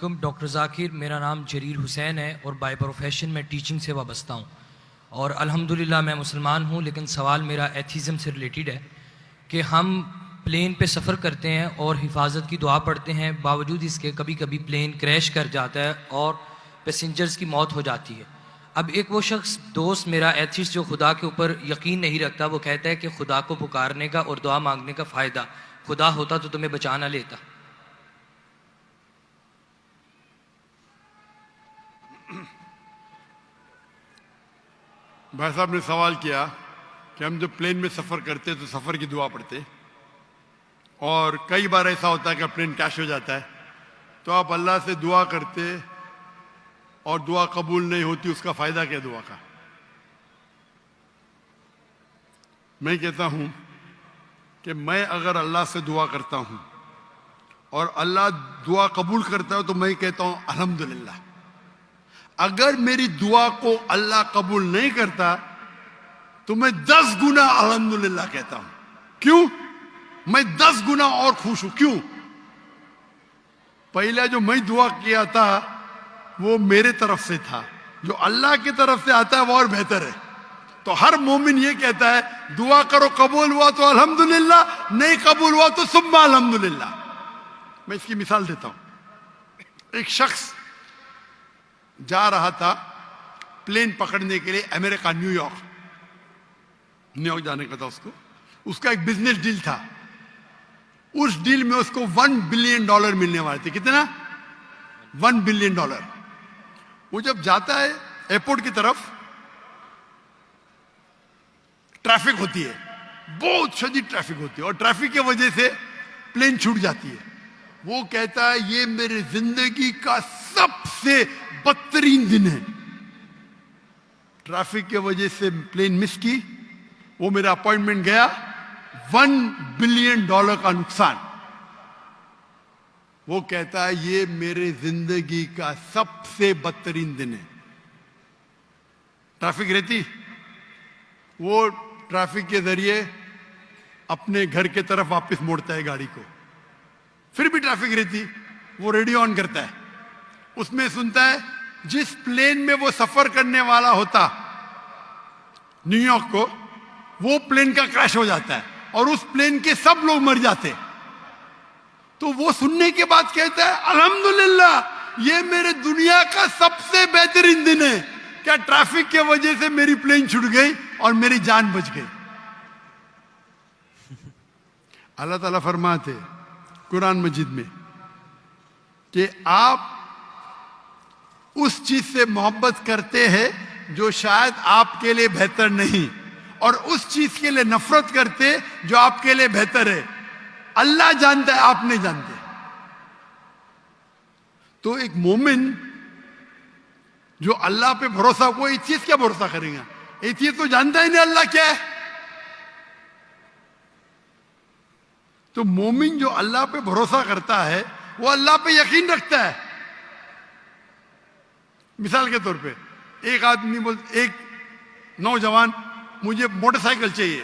علیکم. ڈاکٹر ذاکر میرا نام جریر حسین ہے اور بائی پروفیشن میں ٹیچنگ سے وابستہ ہوں اور الحمدللہ میں مسلمان ہوں. لیکن سوال میرا ایتھیزم سے ریلیٹڈ ہے کہ ہم پلین پہ سفر کرتے ہیں اور حفاظت کی دعا پڑھتے ہیں, باوجود اس کے کبھی کبھی پلین کریش کر جاتا ہے اور پیسنجرز کی موت ہو جاتی ہے. اب ایک وہ شخص دوست میرا ایتھیسٹ جو خدا کے اوپر یقین نہیں رکھتا, وہ کہتا ہے کہ خدا کو پکارنے کا اور دعا مانگنے کا فائدہ, خدا ہوتا تو تمہیں بچا نہ لیتا. بھائی صاحب نے سوال کیا کہ ہم جب پلین میں سفر کرتے تو سفر کی دعا پڑھتے, اور کئی بار ایسا ہوتا ہے کہ پلین کریش ہو جاتا ہے تو آپ اللہ سے دعا کرتے اور دعا قبول نہیں ہوتی, اس کا فائدہ کیا دعا کا؟ میں کہتا ہوں کہ میں اگر اللہ سے دعا کرتا ہوں اور اللہ دعا قبول کرتا ہے تو میں کہتا ہوں الحمدللہ. اگر میری دعا کو اللہ قبول نہیں کرتا تو میں 10 گنا الحمدللہ کہتا ہوں. کیوں؟ میں 10 گنا اور خوش ہوں. کیوں؟ پہلا جو میں دعا کیا تھا وہ میرے طرف سے تھا, جو اللہ کی طرف سے آتا ہے وہ اور بہتر ہے. تو ہر مومن یہ کہتا ہے دعا کرو, قبول ہوا تو الحمدللہ, نہیں قبول ہوا تو ثم الحمدللہ. میں اس کی مثال دیتا ہوں. ایک شخص جا رہا تھا پلین پکڑنے کے لیے امریکہ, نیو یارک جانے کا تھا اس کا ایک بزنس ڈیل تھا. اس ڈیل میں اس کو $1 بلین ملنے والے تھے. کتنا؟ $1 بلین. وہ جب جاتا ہے ایئرپورٹ کی طرف, ٹریفک ہوتی ہے, بہت شدید ٹریفک ہوتی ہے, اور ٹریفک کی وجہ سے پلین چھوٹ جاتی ہے. وہ کہتا ہے یہ میرے زندگی کا سب سے بدترین دن ہے. ٹریفک کی وجہ سے پلین مس کی, وہ میرا اپوائنٹمنٹ گیا, $1 بلین کا نقصان. وہ کہتا ہے یہ میرے زندگی کا سب سے بدترین دن ہے. ٹریفک رہتی, وہ ٹریفک کے ذریعے اپنے گھر کے طرف واپس موڑتا ہے گاڑی کو. پھر بھی ٹریفک رہتی, وہ ریڈیو آن کرتا ہے, اس میں سنتا ہے جس پلین میں وہ سفر کرنے والا ہوتا نیو یارک کو, وہ پلین کا کریش ہو جاتا ہے اور اس پلین کے سب لوگ مر جاتے. تو وہ سننے کے بعد کہتا ہے الحمدللہ یہ میرے دنیا کا سب سے بہترین دن ہے. کیا ٹریفک کی وجہ سے میری پلین چھوٹ گئی اور میری جان بچ گئی. اللہ تعالیٰ فرماتے قرآن مجید میں کہ آپ اس چیز سے محبت کرتے ہیں جو شاید آپ کے لیے بہتر نہیں, اور اس چیز کے لیے نفرت کرتے جو آپ کے لیے بہتر ہے. اللہ جانتا ہے, آپ نہیں جانتے. تو ایک مومن جو اللہ پہ بھروسہ, وہ اس چیز کیا بھروسہ کرے گا؟ یہ چیز تو جانتا ہی نہیں اللہ کیا ہے. تو مومن جو اللہ پہ بھروسہ کرتا ہے وہ اللہ پہ یقین رکھتا ہے. مثال کے طور پہ ایک آدمی ایک نوجوان مجھے موٹر سائیکل چاہیے,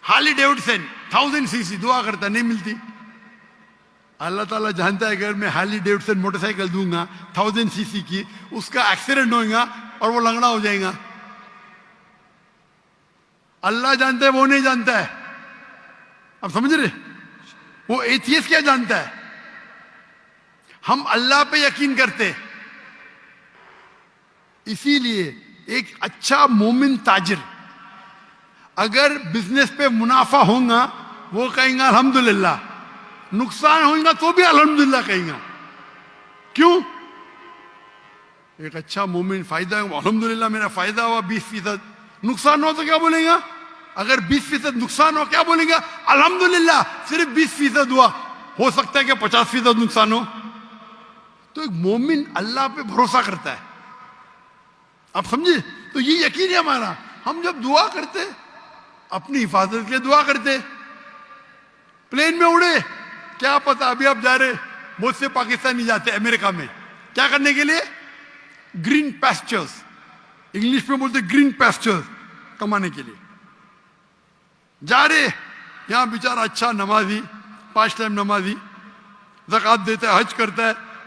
ہارلی ڈیوڈسن 1000 cc, دعا کرتا نہیں ملتی. اللہ تعالیٰ جانتا ہے اگر میں ہارلی ڈیوڈسن موٹر سائیکل دوں گا 1000 cc کی, اس کا ایکسیڈنٹ ہوگا اور وہ لنگڑا ہو جائے گا. اللہ جانتا ہے, وہ نہیں جانتا ہے. اب سمجھ رہے؟ وہ ایتھیسٹ کیا جانتا ہے؟ ہم اللہ پہ یقین کرتے. اسی لیے ایک اچھا مومن تاجر اگر بزنس پہ منافع ہوگا وہ کہیں گا الحمدللہ, نقصان ہوگا تو بھی الحمدللہ کہیں گا. کیوں؟ ایک اچھا مومن فائدہ ہے, الحمدللہ میرا فائدہ ہوا 20%, نقصان ہو تو کیا بولیں گا؟ اگر 20% نقصان ہو کیا بولیں گا؟ الحمدللہ صرف 20% ہوا, ہو سکتا ہے کہ 50% نقصان ہو. تو ایک مومن اللہ پہ بھروسہ کرتا ہے. آپ سمجھے؟ تو یہ یقین ہے ہمارا. ہم جب دعا کرتے اپنی حفاظت کے لیے دعا کرتے. پلین میں اڑے, کیا پتا ابھی آپ جا رہے, بہت سے پاکستانی جاتے امریکہ میں کیا کرنے کے لیے؟ گرین پیسچرز, انگلش میں بولتے گرین پیسچرز, کمانے کے لیے جا رہے. یہاں بیچارہ اچھا نمازی, 5 ٹائم نمازی, زکوٰۃ دیتا ہے, حج کرتا ہے,